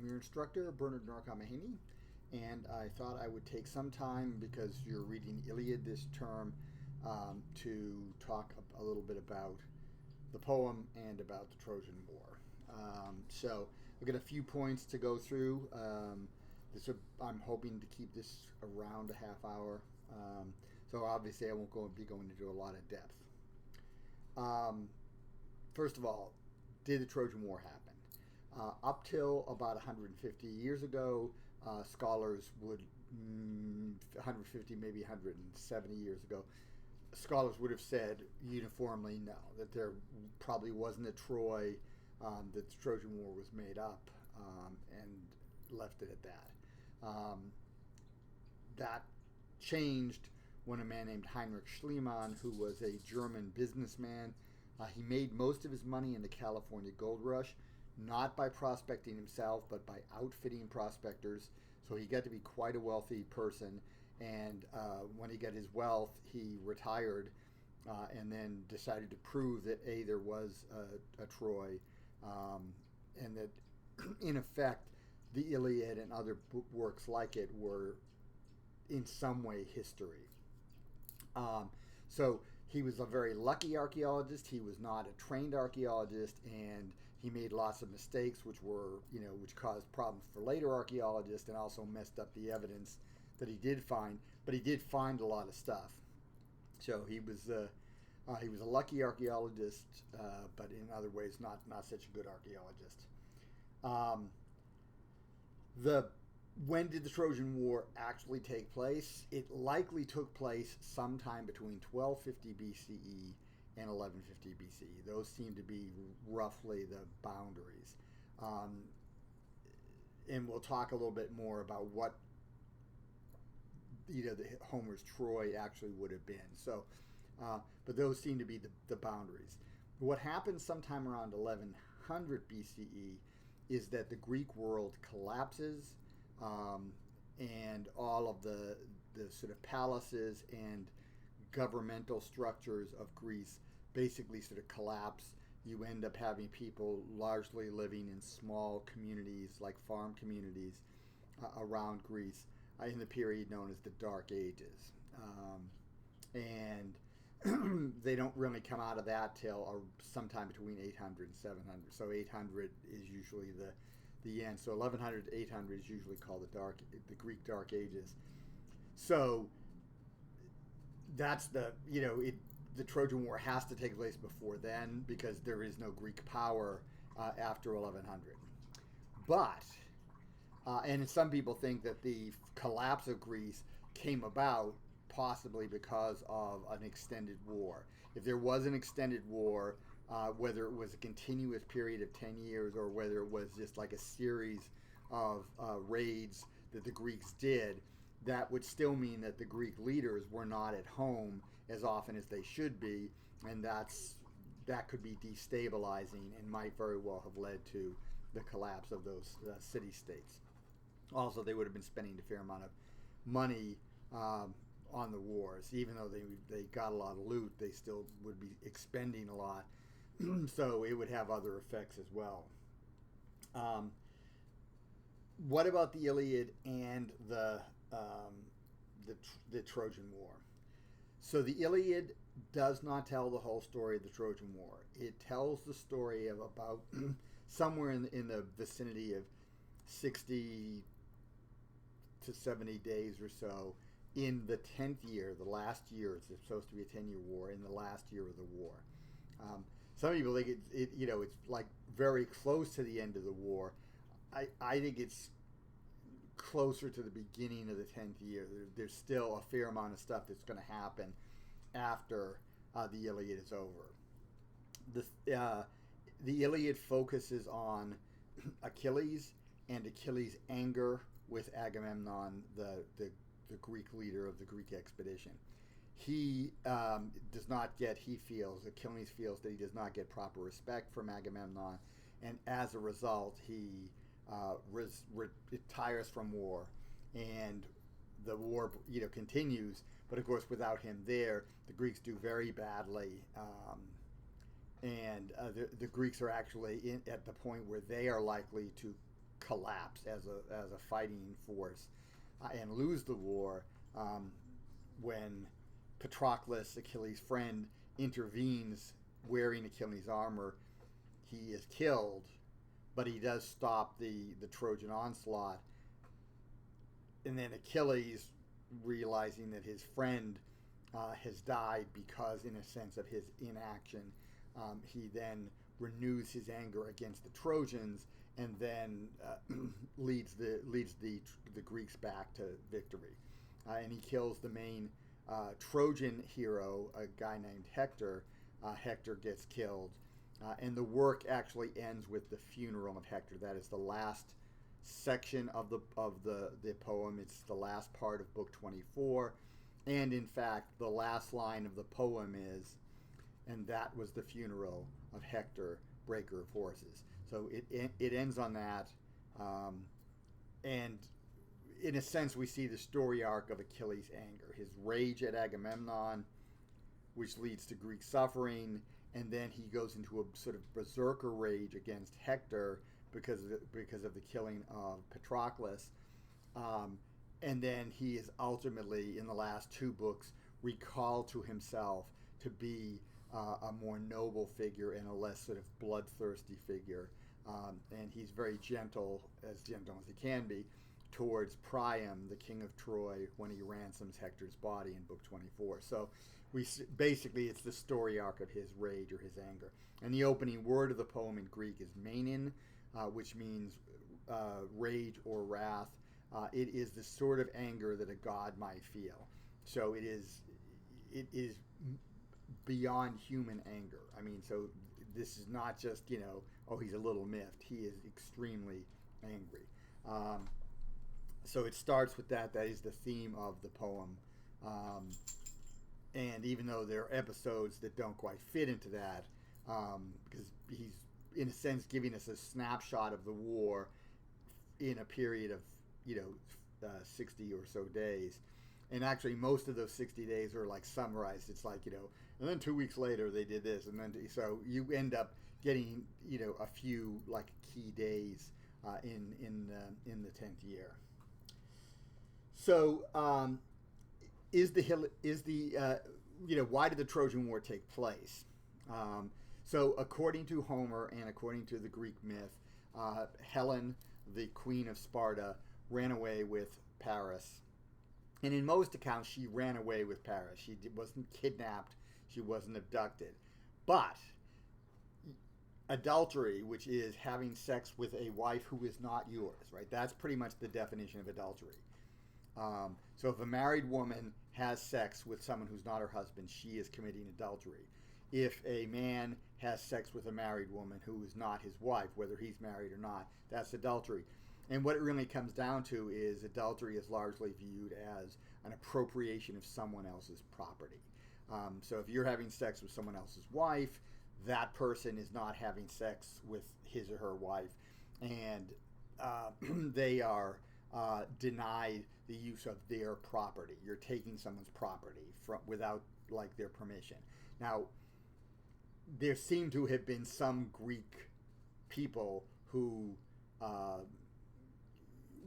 I'm your instructor, Bernard Norcott-Mahany, and I thought I would take some time, because you're reading Iliad this term, to talk a little bit about the poem and about the Trojan War. So I've got a few points to go through. I'm hoping to keep this around a half hour. So obviously I won't be going into a lot of depth. First of all, did the Trojan War happen? Up till about 150 years ago, scholars would, 150, maybe 170 years ago, scholars would have said uniformly no, that there probably wasn't a Troy, that the Trojan War was made up, and left it at that. That changed when a man named Heinrich Schliemann, who was a German businessman, he made most of his money in the California gold rush, not by prospecting himself, but by outfitting prospectors. So he got to be quite a wealthy person. And when he got his wealth, he retired and then decided to prove that, A, there was a Troy, and that, in effect, the Iliad and other works like it were in some way history. So he was a very lucky archaeologist. He was not a trained archaeologist, and he made lots of mistakes, which caused problems for later archaeologists, and also messed up the evidence that he did find. But he did find a lot of stuff. So he was a lucky archaeologist, but in other ways not such a good archaeologist. When did the Trojan War actually take place? It likely took place sometime between 1250 BCE and 1150 BCE. Those seem to be roughly the boundaries. And we'll talk a little bit more about what the Homer's Troy actually would have been. So, but those seem to be the boundaries. What happened sometime around 1100 BCE is that the Greek world collapses. And all of the sort of palaces and governmental structures of Greece basically sort of collapse. You end up having people largely living in small communities, like farm communities, around Greece in the period known as the Dark Ages. And they don't really come out of that till sometime between 800 and 700. So 800 is usually the end. So 1100 to 800 is usually called the Greek Dark Ages. So that's the Trojan War has to take place before then, because there is no Greek power after 1100. But and some people think that the collapse of Greece came about possibly because of an extended war. If there was an extended war, whether it was a continuous period of 10 years or whether it was just like a series of raids that the Greeks did, that would still mean that the Greek leaders were not at home as often as they should be, and that could be destabilizing and might very well have led to the collapse of those city-states. Also, they would have been spending a fair amount of money on the wars. Even though they got a lot of loot, they still would be expending a lot. So it would have other effects as well. What about the Iliad and the Trojan War? So the Iliad does not tell the whole story of the Trojan War. It tells the story of about somewhere in the vicinity of 60 to 70 days or so in the 10th year, the last year. It's supposed to be a 10-year war, in the last year of the war. Some people think it's like very close to the end of the war. I think it's closer to the beginning of the 10th year. There's still a fair amount of stuff that's going to happen after the Iliad is over. The Iliad focuses on Achilles and Achilles' anger with Agamemnon, the Greek leader of the Greek expedition. He Achilles feels that he does not get proper respect from Agamemnon, and as a result, he retires from war, and the war continues. But of course, without him there, the Greeks do very badly, and the Greeks are actually at the point where they are likely to collapse as a fighting force and lose the war when Patroclus, Achilles' friend, intervenes wearing Achilles' armor. He is killed, but he does stop the Trojan onslaught. And then Achilles, realizing that his friend has died because, in a sense, of his inaction, he then renews his anger against the Trojans and then leads the Greeks back to victory. And he kills the main Trojan hero, a guy named Hector. Hector gets killed, and the work actually ends with the funeral of Hector. That is the last section of the poem. It's the last part of Book 24, and in fact, the last line of the poem is, "And that was the funeral of Hector, breaker of horses." So it ends on that, and in a sense, we see the story arc of Achilles' anger, his rage at Agamemnon, which leads to Greek suffering, and then he goes into a sort of berserker rage against Hector because of the killing of Patroclus, and then he is ultimately, in the last two books, recalled to himself to be a more noble figure and a less sort of bloodthirsty figure, and he's very gentle as he can be, towards Priam, the king of Troy, when he ransoms Hector's body in Book 24. So basically it's the story arc of his rage or his anger. And the opening word of the poem in Greek is menin, which means rage or wrath. It is the sort of anger that a god might feel. So it is beyond human anger. I mean, so this is not just, oh, he's a little miffed. He is extremely angry. So it starts with that. That is the theme of the poem. And even though there are episodes that don't quite fit into that, because he's, in a sense, giving us a snapshot of the war in a period of, 60 or so days. And actually, most of those 60 days are like summarized. It's like, and then 2 weeks later they did this. And then, so you end up getting, a few like key days in the 10th year. So, why did the Trojan War take place? So, according to Homer and according to the Greek myth, Helen, the queen of Sparta, ran away with Paris. And in most accounts, she ran away with Paris. She wasn't kidnapped. She wasn't abducted. But adultery, which is having sex with a wife who is not yours, right? That's pretty much the definition of adultery. So if a married woman has sex with someone who's not her husband, she is committing adultery. If a man has sex with a married woman who is not his wife, whether he's married or not, that's adultery. And what it really comes down to is adultery is largely viewed as an appropriation of someone else's property. So if you're having sex with someone else's wife, that person is not having sex with his or her wife, and they are denied the use of their property. You're taking someone's property without their permission. Now, there seem to have been some Greek people who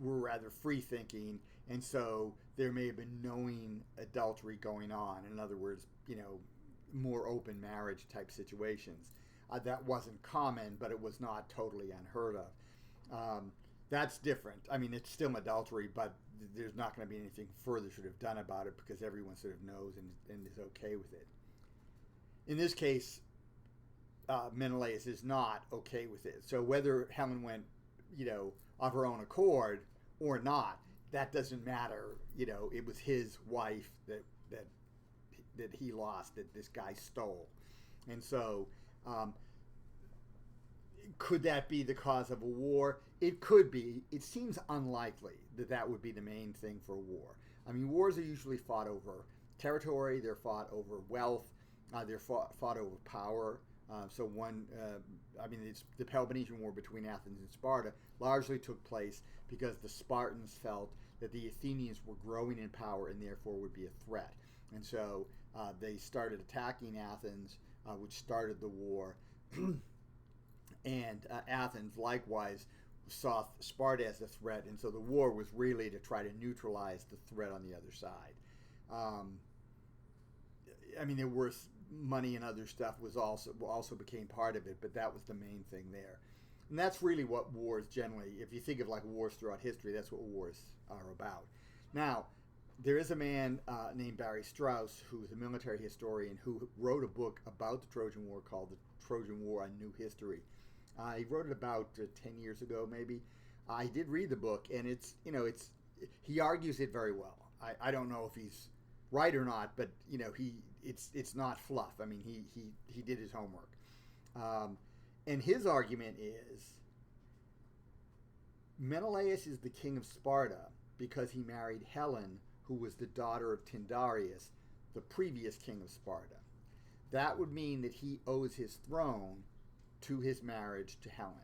were rather free-thinking, and so there may have been knowing adultery going on. In other words, more open marriage type situations. That wasn't common, but it was not totally unheard of. That's different. I mean, it's still adultery, but there's not going to be anything further should have done about it because everyone sort of knows and is okay with it. In this case, Menelaus is not okay with it. So whether Helen went, of her own accord or not, that doesn't matter. It was his wife that he lost, that this guy stole. And so, could that be the cause of a war? It could be. It seems unlikely that would be the main thing for a war. I mean, wars are usually fought over territory, they're fought over wealth, they're fought over power. It's the Peloponnesian War between Athens and Sparta largely took place because the Spartans felt that the Athenians were growing in power and therefore would be a threat. And so they started attacking Athens, which started the war. And Athens likewise saw Sparta as a threat, and so the war was really to try to neutralize the threat on the other side. I mean, there was money and other stuff was also became part of it, but that was the main thing there. And that's really what wars generally, if you think of like wars throughout history, that's what wars are about. Now, there is a man named Barry Strauss, who's a military historian, who wrote a book about the Trojan War called The Trojan War: A New History. He wrote it about 10 years ago, maybe. I did read the book, and he argues it very well. I don't know if he's right or not, but it's not fluff. I mean, he did his homework. And his argument is Menelaus is the king of Sparta because he married Helen, who was the daughter of Tyndareus, the previous king of Sparta. That would mean that he owes his throne to his marriage to Helen.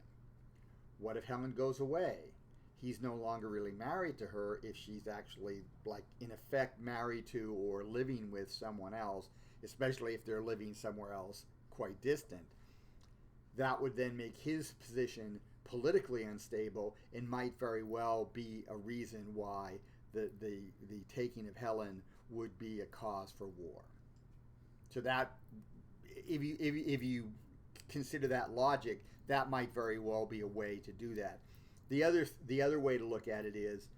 What if Helen goes away? He's no longer really married to her if she's actually, like, in effect married to or living with someone else, especially if they're living somewhere else quite distant. That would then make his position politically unstable and might very well be a reason why the taking of Helen would be a cause for war. So that, if you consider that logic, that might very well be a way to do that. The other way to look at it is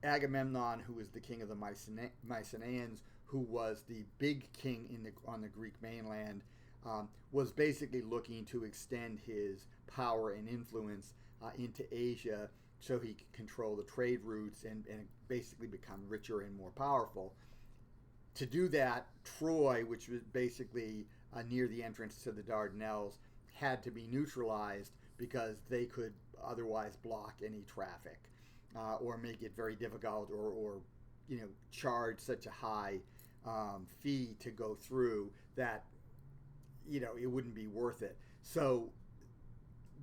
Agamemnon, who was the king of the Mycenaeans, who was the big king on the Greek mainland, was basically looking to extend his power and influence into Asia so he could control the trade routes and basically become richer and more powerful. To do that, Troy, which was basically near the entrance to the Dardanelles, had to be neutralized because they could otherwise block any traffic or make it very difficult or charge such a high fee to go through that it wouldn't be worth it. So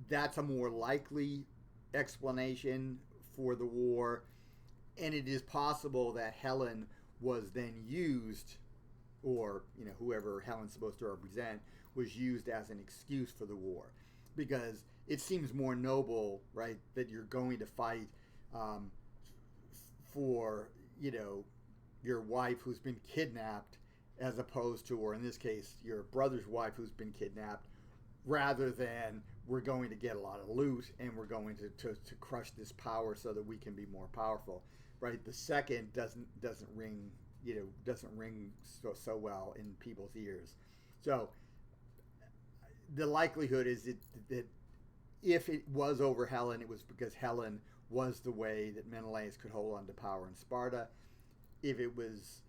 that's a more likely explanation for the war, and it is possible that Helen was then used, or whoever Helen's supposed to represent was used as an excuse for the war, because it seems more noble, right, that you're going to fight for your wife who's been kidnapped, as opposed to, or in this case, your brother's wife who's been kidnapped, rather than we're going to get a lot of loot and we're going to crush this power so that we can be more powerful, right? The second doesn't ring so well in people's ears. So the likelihood is that if it was over Helen, it was because Helen was the way that Menelaus could hold on to power in Sparta. If it was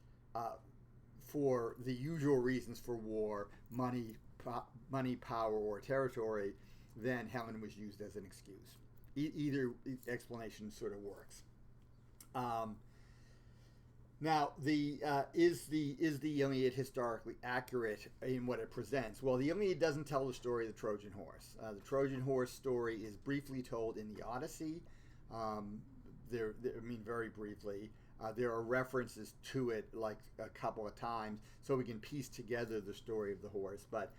for the usual reasons for war, money, power, or territory, then Helen was used as an excuse. Either explanation sort of works. Now, is the Iliad historically accurate in what it presents? Well, the Iliad doesn't tell the story of the Trojan horse. The Trojan horse story is briefly told in the Odyssey. Very briefly. There are references to it like a couple of times, so we can piece together the story of the horse, but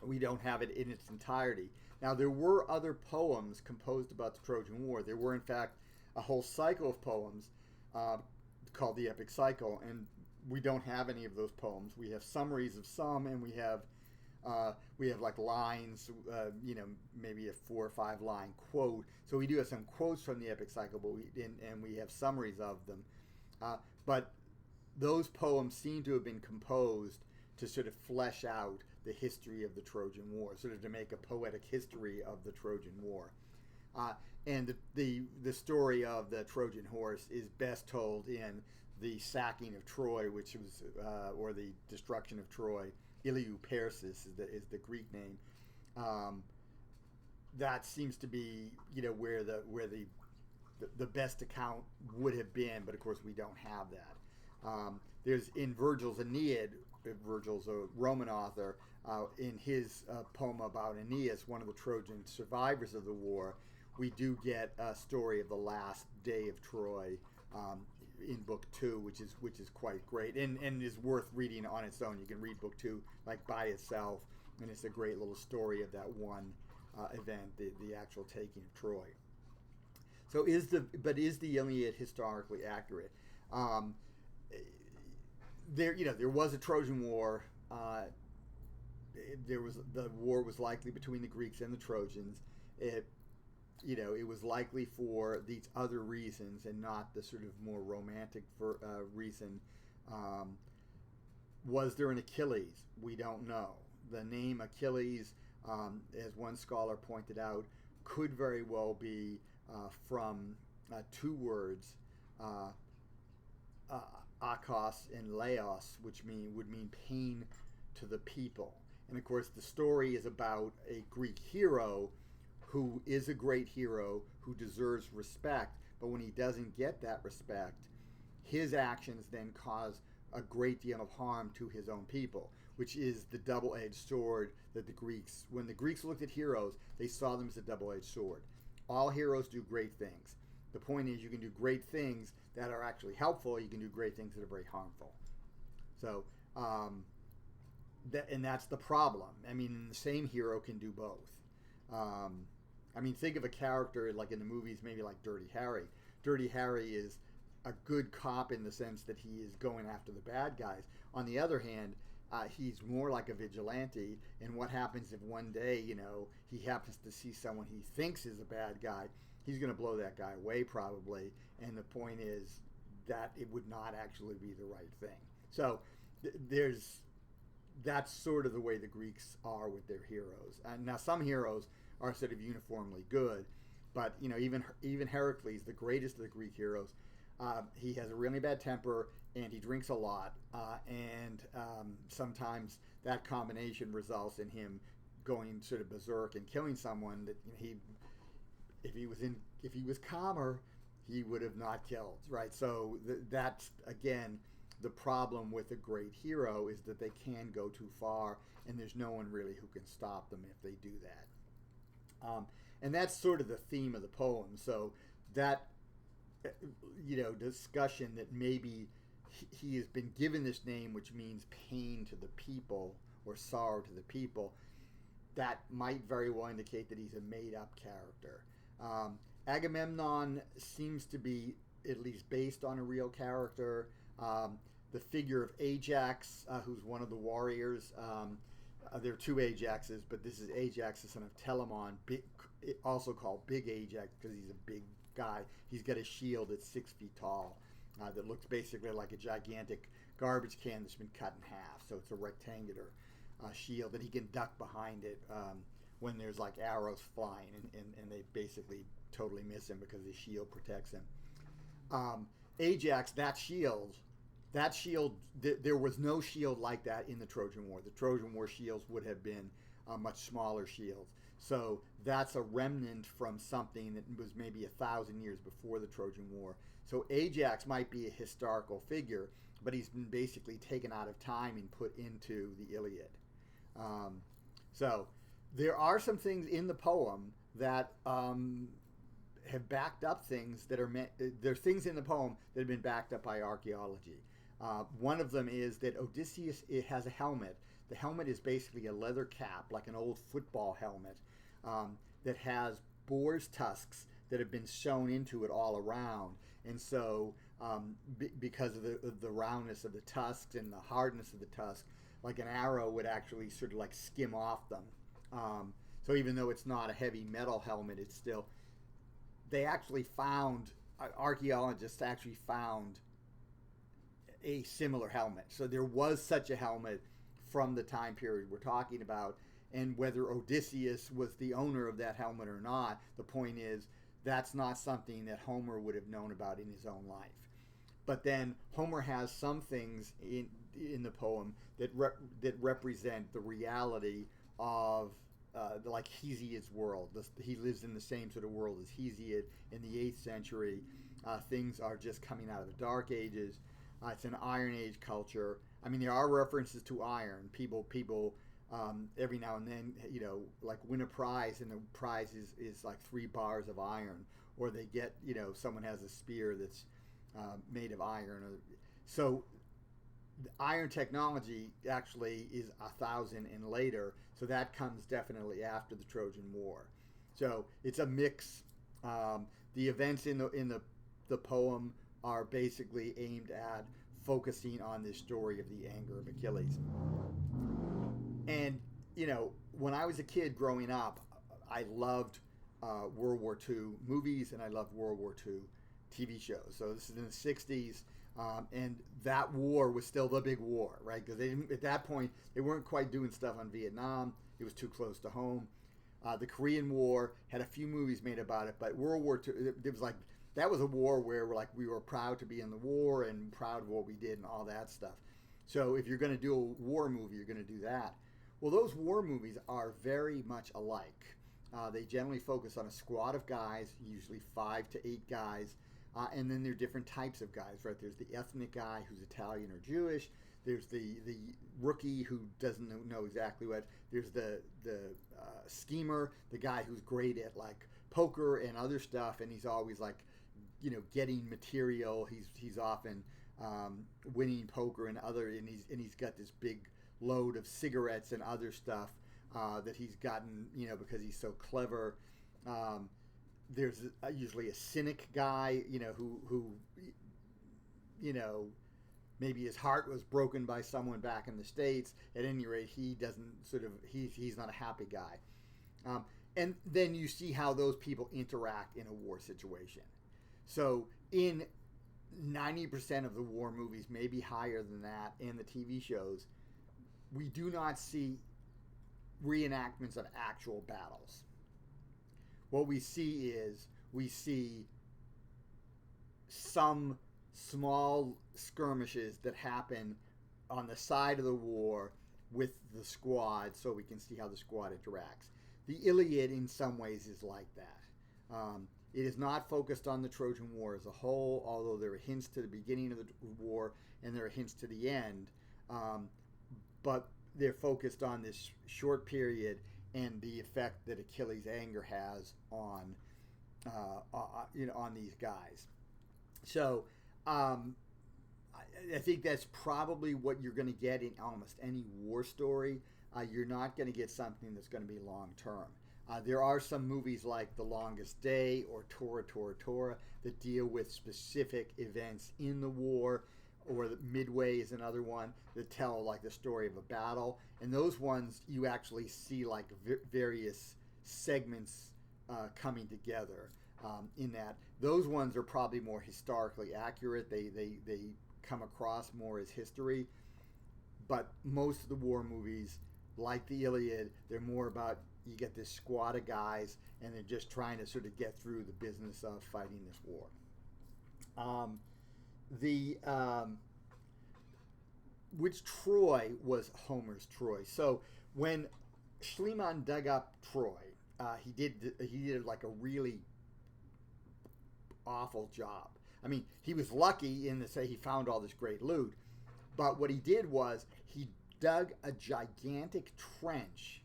we don't have it in its entirety. Now, there were other poems composed about the Trojan War. There were, in fact, a whole cycle of poems called the Epic Cycle, and we don't have any of those poems. We have summaries of some, and we have like lines, maybe a 4 or 5 line quote. So we do have some quotes from the Epic Cycle, but we have summaries of them. But those poems seem to have been composed to sort of flesh out the history of the Trojan War, sort of to make a poetic history of the Trojan War. And the story of the Trojan horse is best told in the sacking of Troy, which was or the destruction of Troy. Iliou Persis is the Greek name. That seems to be where the best account would have been, but of course we don't have that. There's in Virgil's Aeneid. Virgil's a Roman author. In his poem about Aeneas, one of the Trojan survivors of the war, we do get a story of the last day of Troy in Book 2, which is quite great and is worth reading on its own. You can read Book 2 like by itself, and it's a great little story of that one event, the actual taking of Troy. So is the Iliad historically accurate? There was a Trojan War. The war was likely between the Greeks and the Trojans. It was likely for these other reasons and not the sort of more romantic reason. Was there an Achilles? We don't know. The name Achilles, as one scholar pointed out, could very well be from two words, akos and laos, which would mean pain to the people. And of course, the story is about a Greek hero who is a great hero who deserves respect, but when he doesn't get that respect, his actions then cause a great deal of harm to his own people, which is the double-edged sword that when the Greeks looked at heroes, they saw them as a double-edged sword. All heroes do great things. The point is, you can do great things that are actually helpful. You can do great things that are very harmful. So, that's the problem. I mean, the same hero can do both. Think of a character like in the movies, maybe like Dirty Harry. Dirty Harry is a good cop in the sense that he is going after the bad guys. On the other hand, he's more like a vigilante. And what happens if one day, he happens to see someone he thinks is a bad guy? He's going to blow that guy away probably. And the point is that it would not actually be the right thing. So that's sort of the way the Greeks are with their heroes. And now some heroes are sort of uniformly good, but even Heracles, the greatest of the Greek heroes, he has a really bad temper and he drinks a lot, and sometimes that combination results in him going sort of berserk and killing someone that if he was calmer, he would have not killed, right? So that's again the problem with a great hero, is that they can go too far, and there's no one really who can stop them if they do that. And that's sort of the theme of the poem. So that discussion that maybe he has been given this name, which means pain to the people or sorrow to the people, that might very well indicate that he's a made-up character. Agamemnon seems to be at least based on a real character. The figure of Ajax, who's one of the warriors, there are two Ajaxes, but this is Ajax, the son of Telamon, also called Big Ajax because he's a big guy. He's got a shield that's 6 feet tall that looks basically like a gigantic garbage can that's been cut in half. So it's a rectangular shield that he can duck behind it when there's like arrows flying, and they basically totally miss him because his shield protects him. Ajax, that shield, there was no shield like that in the Trojan War. The Trojan War shields would have been much smaller shields. So that's a remnant from something that was maybe 1,000 years before the Trojan War. So Ajax might be a historical figure, but he's been basically taken out of time and put into the Iliad. So there are some things in the poem that have backed up things that are there's things in the poem that have been backed up by archaeology. One of them is that Odysseus has a helmet. The helmet is basically a leather cap, like an old football helmet, that has boar's tusks that have been sewn into it all around. And so because of the roundness of the tusks and the hardness of the tusk, like an arrow would actually sort of like skim off them. So even though it's not a heavy metal helmet, it's still... archaeologists actually found a similar helmet. So there was such a helmet from the time period we're talking about, and whether Odysseus was the owner of that helmet or not, the point is that's not something that Homer would have known about in his own life. But then Homer has some things in the poem that represent the reality of like Hesiod's world. He lives in the same sort of world as Hesiod in the 8th century. Things are just coming out of the Dark Ages. It's an Iron Age culture. I mean, there are references to iron. People every now and then, like win a prize, and the prize is like 3 bars of iron, or they get, someone has a spear that's made of iron. So iron technology actually is 1,000 and later, so that comes definitely after the Trojan War. So it's a mix. The events in the poem are basically aimed at focusing on this story of the anger of Achilles. And when I was a kid growing up, I loved World War II movies and I loved World War II TV shows. So this is in the 60s. And that war was still the big war, right? Because at that point, they weren't quite doing stuff on Vietnam. It was too close to home. The Korean War had a few movies made about it, but World War II, it was like, that was a war where we were proud to be in the war and proud of what we did and all that stuff. So if you're going to do a war movie, you're going to do that. Well, those war movies are very much alike. They generally focus on a squad of guys, usually 5 to 8 guys, and then there are different types of guys, right? There's the ethnic guy who's Italian or Jewish. There's the rookie who doesn't know exactly what. There's the schemer, the guy who's great at like poker and other stuff, and he's always like, getting material. He's often winning poker and he's got this big load of cigarettes and other stuff that he's gotten, because he's so clever. There's usually a cynic guy, who maybe his heart was broken by someone back in the States. At any rate, he doesn't he's not a happy guy. And then you see how those people interact in a war situation. So in 90% of the war movies, maybe higher than that, and the TV shows, we do not see reenactments of actual battles. What we see is some small skirmishes that happen on the side of the war with the squad, so we can see how the squad interacts. The Iliad in some ways is like that. It is not focused on the Trojan War as a whole, although there are hints to the beginning of the war and there are hints to the end. But they're focused on this short period and the effect that Achilles' anger has on these guys. So I think that's probably what you're going to get in almost any war story. You're not going to get something that's going to be long term. There are some movies like The Longest Day or Tora that deal with specific events in the war, or the Midway is another one that tell like the story of a battle. And those ones you actually see like various segments coming together in that. Those ones are probably more historically accurate. They come across more as history. But most of the war movies, like the Iliad, they're more about, you get this squad of guys and they're just trying to sort of get through the business of fighting this war. Which Troy was Homer's Troy. So when Schliemann dug up Troy, he did like a really awful job. I mean, he was lucky in that he found all this great loot, but what he did was he dug a gigantic trench.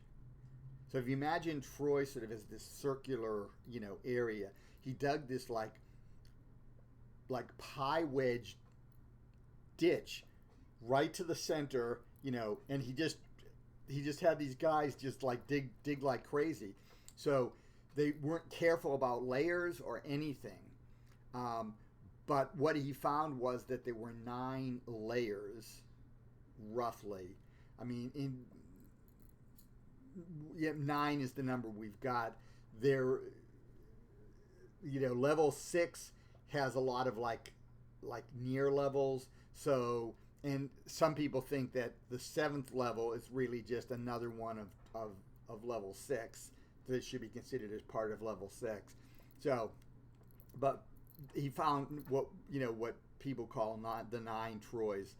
So if you imagine Troy sort of as this circular, area, he dug this like pie wedge ditch right to the center, and he just had these guys just like dig like crazy. So they weren't careful about layers or anything. But what he found was that there were 9 layers, roughly. I mean, 9 is the number we've got. There, level 6 has a lot of like near levels. So, and some people think that the 7th level is really just another one of level 6 that should be considered as part of level 6. So, but he found what people call the 9 Troys.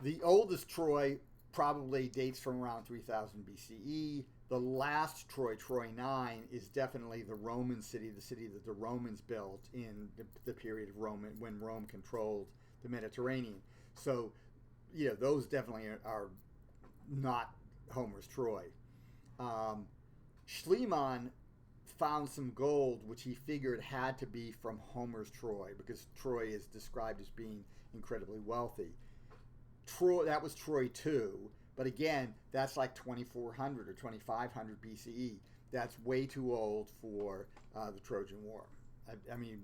The oldest Troy probably dates from around 3000 BCE. The last Troy, Troy 9, is definitely the Roman city, the city that the Romans built in the period of Rome, when Rome controlled the Mediterranean. So, those definitely are not Homer's Troy. Schliemann found some gold, which he figured had to be from Homer's Troy, because Troy is described as being incredibly wealthy. That was Troy 2, but again, that's like 2400 or 2500 BCE. That's way too old for the Trojan War. I mean,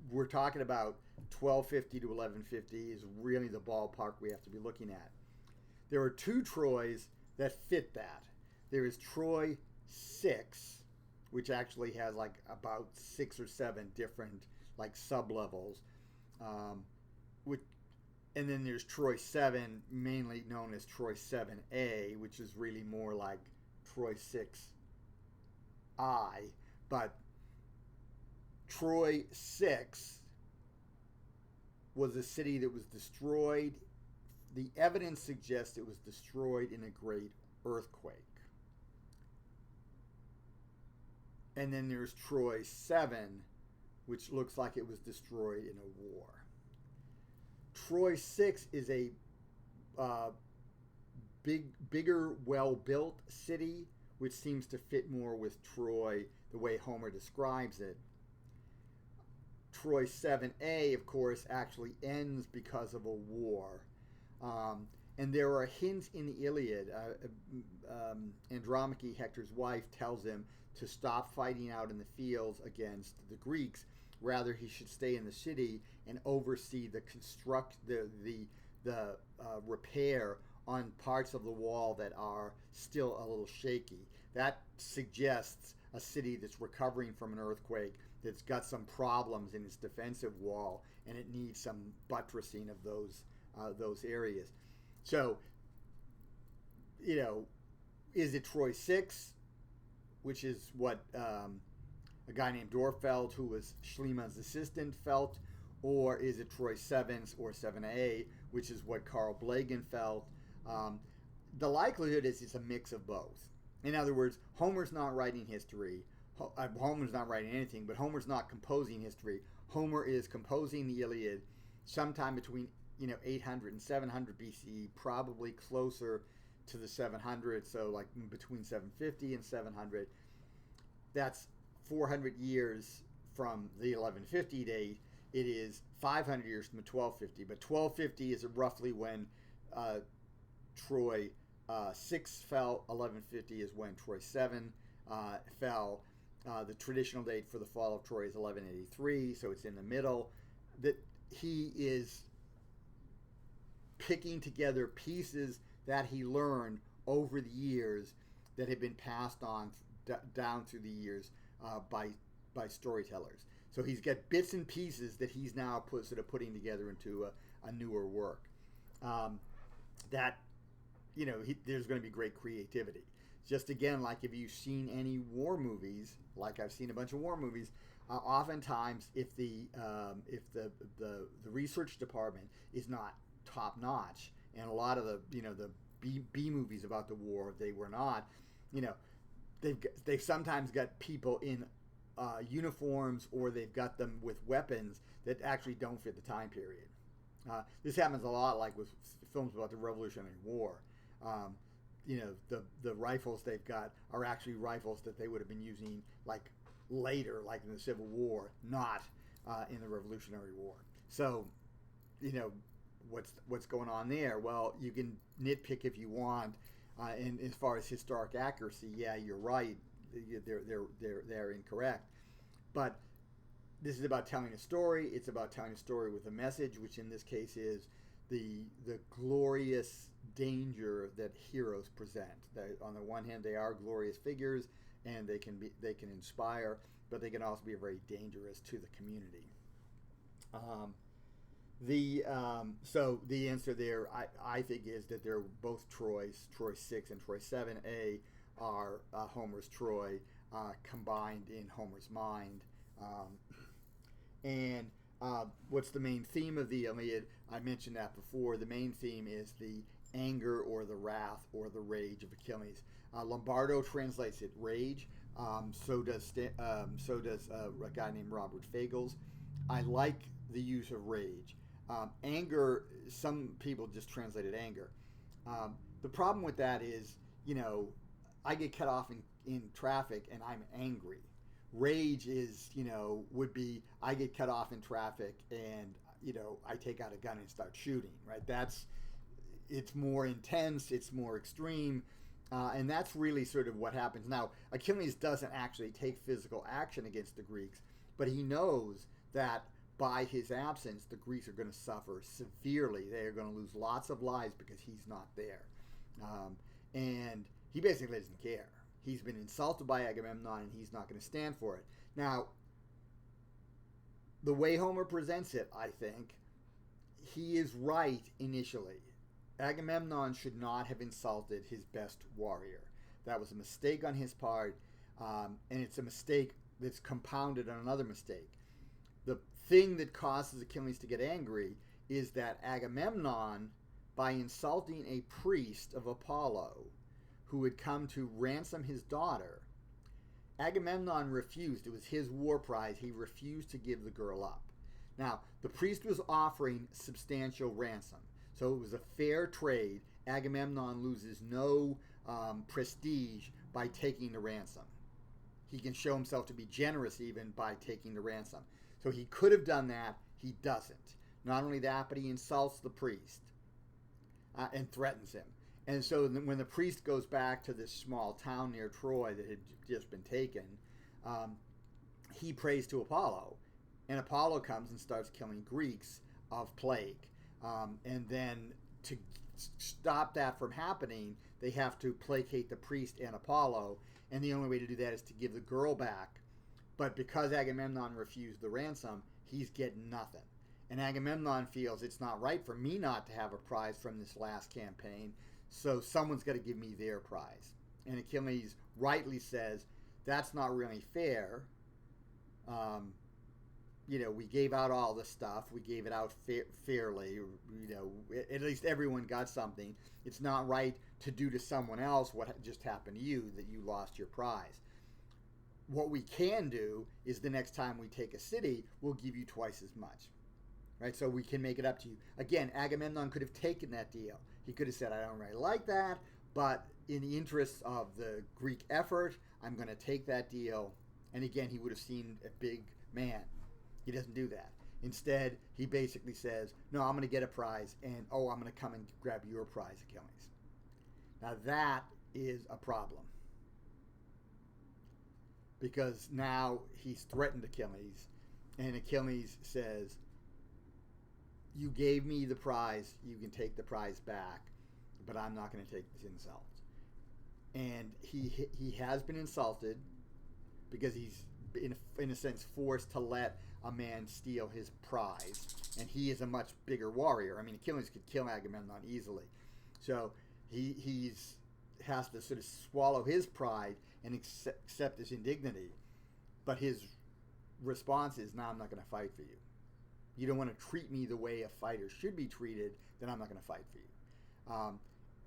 we're talking about 1250 to 1150 is really the ballpark we have to be looking at. There are two Troys that fit that. There is Troy 6, which actually has like about 6 or 7 different like sub-levels. And then there's Troy 7, mainly known as Troy 7A, which is really more like Troy 6I. But Troy 6 was a city that was destroyed. The evidence suggests it was destroyed in a great earthquake. And then there's Troy 7, which looks like it was destroyed in a war. Troy 6 is a bigger, well-built city, which seems to fit more with Troy the way Homer describes it. Troy 7A, of course, actually ends because of a war. And there are hints in the Iliad. Andromache, Hector's wife, tells him to stop fighting out in the fields against the Greeks. Rather, he should stay in the city and oversee the repair on parts of the wall that are still a little shaky. That suggests a city that's recovering from an earthquake, that's got some problems in its defensive wall, and it needs some buttressing of those areas. So, is it Troy 6, which is what a guy named Dorfeld, who was Schlieman's assistant, felt, or is it Troy 7 or 7A, which is what Carl Blagan felt? The likelihood is it's a mix of both. In other words, Homer's not writing history. Homer's not writing anything, but Homer's not composing history. Homer is composing the Iliad sometime between 800 and 700 BCE, probably closer to the 700, so like between 750 and 700. That's 400 years from the 1150 date. It is 500 years from the 1250, but 1250 is roughly when Troy 6 fell. 1150 is when Troy 7 fell. The traditional date for the fall of Troy is 1183, so it's in the middle. That he is picking together pieces that he learned over the years that have been passed on down through the years by storytellers. So he's got bits and pieces that he's now putting together into a newer work. There's going to be great creativity. Just again, like if you've seen any war movies, like I've seen a bunch of war movies, oftentimes if the research department is not top notch, and a lot of the B movies about the war, they were not, they've sometimes got people in uniforms, or they've got them with weapons that actually don't fit the time period. This happens a lot, like with films about the Revolutionary War. The rifles they've got are actually rifles that they would have been using like later, like in the Civil War, not in the Revolutionary War. So, what's going on there? Well, you can nitpick if you want. And as far as historic accuracy, yeah, you're right. They're incorrect. But this is about telling a story. It's about telling a story with a message, which in this case is the glorious danger that heroes present. On the one hand, they are glorious figures, and they can inspire, but they can also be very dangerous to the community. So the answer there, I think, is that they're both Troys. Troy 6 and Troy 7A are Homer's Troy combined in Homer's mind. What's the main theme of the Iliad? I mentioned that before. The main theme is the anger or the wrath or the rage of Achilles. Lombardo translates it rage. So does a guy named Robert Fagles. I like the use of rage. Anger, some people just translate it anger. The problem with that is, I get cut off in traffic and I'm angry. Rage is, would be I get cut off in traffic and, I take out a gun and start shooting, right? It's more intense, it's more extreme, and that's really sort of what happens. Now, Achilles doesn't actually take physical action against the Greeks, but he knows that by his absence, the Greeks are going to suffer severely. They are going to lose lots of lives because he's not there. And he basically doesn't care. He's been insulted by Agamemnon, and he's not going to stand for it. Now, the way Homer presents it, I think, he is right initially. Agamemnon should not have insulted his best warrior. That was a mistake on his part, and it's a mistake that's compounded on another mistake. The thing that causes Achilles to get angry is that Agamemnon, by insulting a priest of Apollo who had come to ransom his daughter, Agamemnon refused. It was his war prize. He refused to give the girl up. Now, the priest was offering substantial ransom, so it was a fair trade. Agamemnon loses no prestige by taking the ransom. He can show himself to be generous even by taking the ransom. So he could have done that. He doesn't. Not only that, but he insults the priest and threatens him. And so when the priest goes back to this small town near Troy that had just been taken, he prays to Apollo. And Apollo comes and starts killing Greeks of plague. And then to stop that from happening, they have to placate the priest and Apollo. And the only way to do that is to give the girl back. But because Agamemnon refused the ransom, he's getting nothing. And Agamemnon feels it's not right for me not to have a prize from this last campaign, so someone's got to give me their prize. And Achilles rightly says, that's not really fair. We gave out all the stuff. We gave it out fairly. At least everyone got something. It's not right to do to someone else what just happened to you, that you lost your prize. What we can do is the next time we take a city, we'll give you twice as much. Right? So we can make it up to you. Again, Agamemnon could have taken that deal. He could have said, I don't really like that, but in the interests of the Greek effort, I'm going to take that deal. And again, he would have seemed a big man. He doesn't do that. Instead, he basically says, no, I'm going to get a prize, and I'm going to come and grab your prize, Achilles. Now that is a problem. Because now he's threatened Achilles, and Achilles says, you gave me the prize, you can take the prize back, but I'm not going to take this insult. And he has been insulted because he's, in a sense, forced to let a man steal his prize, and he is a much bigger warrior. I mean, Achilles could kill Agamemnon easily. So he has to sort of swallow his pride and accept his indignity. But his response is, no, I'm not going to fight for you. You don't want to treat me the way a fighter should be treated, then I'm not going to fight for you.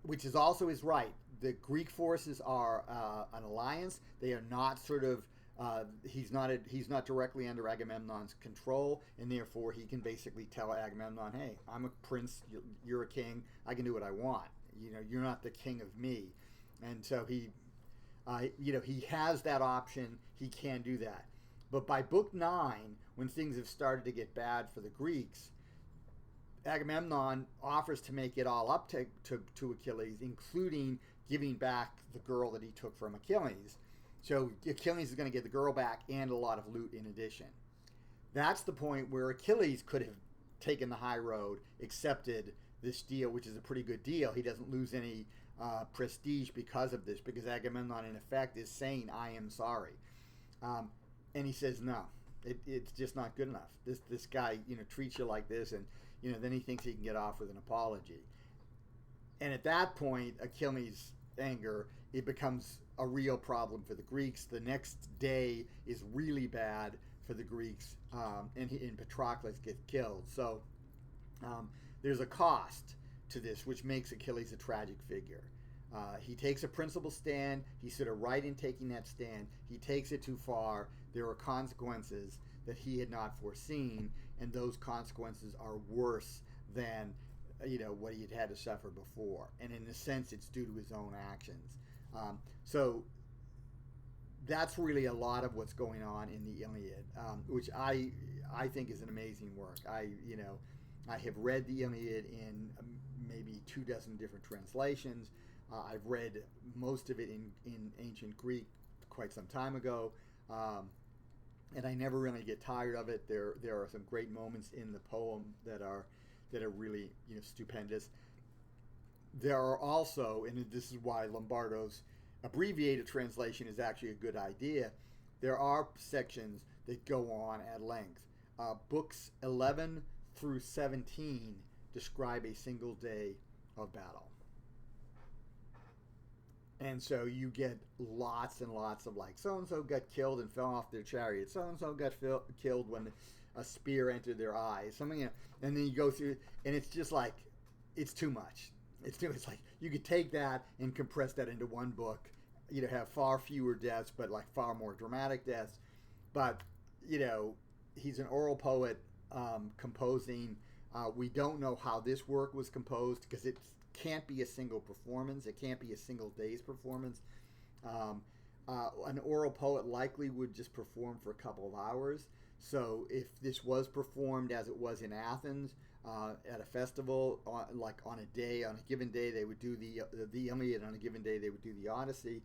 Which is also his right. The Greek forces are an alliance. They are not sort of, he's not directly under Agamemnon's control, and therefore he can basically tell Agamemnon, hey, I'm a prince, you're a king, I can do what I want. You're not the king of me. And so he has that option, he can do that. But by Book 9, when things have started to get bad for the Greeks, Agamemnon offers to make it all up to Achilles, including giving back the girl that he took from Achilles. So Achilles is going to get the girl back and a lot of loot in addition. That's the point where Achilles could have taken the high road, accepted this deal, which is a pretty good deal. He doesn't lose any prestige because of this, because Agamemnon, in effect, is saying, I am sorry. And he says, no, it's just not good enough. This guy, treats you like this, and, then he thinks he can get off with an apology. And at that point, Achilles' anger, it becomes a real problem for the Greeks. The next day is really bad for the Greeks, and Patroclus gets killed. So there's a cost to this, which makes Achilles a tragic figure. He takes a principled stand. He's sort of right in taking that stand. He takes it too far. There are consequences that he had not foreseen, and those consequences are worse than what he had to suffer before. And in a sense, it's due to his own actions. So that's really a lot of what's going on in the Iliad, which I think is an amazing work. I have read the Iliad in maybe 24 different translations. I've read most of it in ancient Greek quite some time ago, and I never really get tired of it. There are some great moments in the poem that are really stupendous. There are also, and this is why Lombardo's abbreviated translation is actually a good idea, there are sections that go on at length. Books 11 through 17 describe a single day of battle. And so you get lots and lots of like, so-and-so got killed and fell off their chariot. So-and-so got killed when a spear entered their eye. Something, and then you go through, and it's just like, it's too much. It's like, you could take that and compress that into one book, have far fewer deaths, but like far more dramatic deaths. But, he's an oral poet composing. We don't know how this work was composed because it can't be a single performance. It can't be a single day's performance. An oral poet likely would just perform for a couple of hours. So if this was performed as it was in Athens at a festival, on a given day, they would do the Iliad. On a given day, they would do the Odyssey.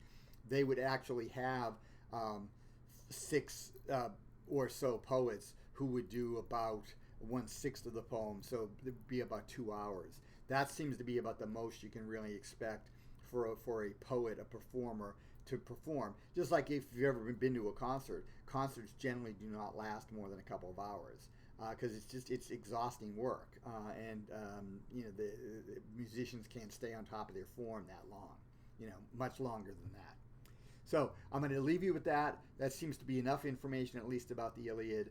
They would actually have 6 or so poets who would do about 1/6 of the poem. So it would be about 2 hours. That seems to be about the most you can really expect for a poet, a performer, to perform. Just like if you've ever been to a concert, concerts generally do not last more than a couple of hours because it's exhausting work, and the musicians can't stay on top of their form that long, much longer than that. So I'm going to leave you with that. That seems to be enough information, at least about the Iliad,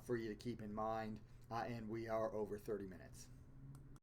for you to keep in mind, and we are over 30 minutes.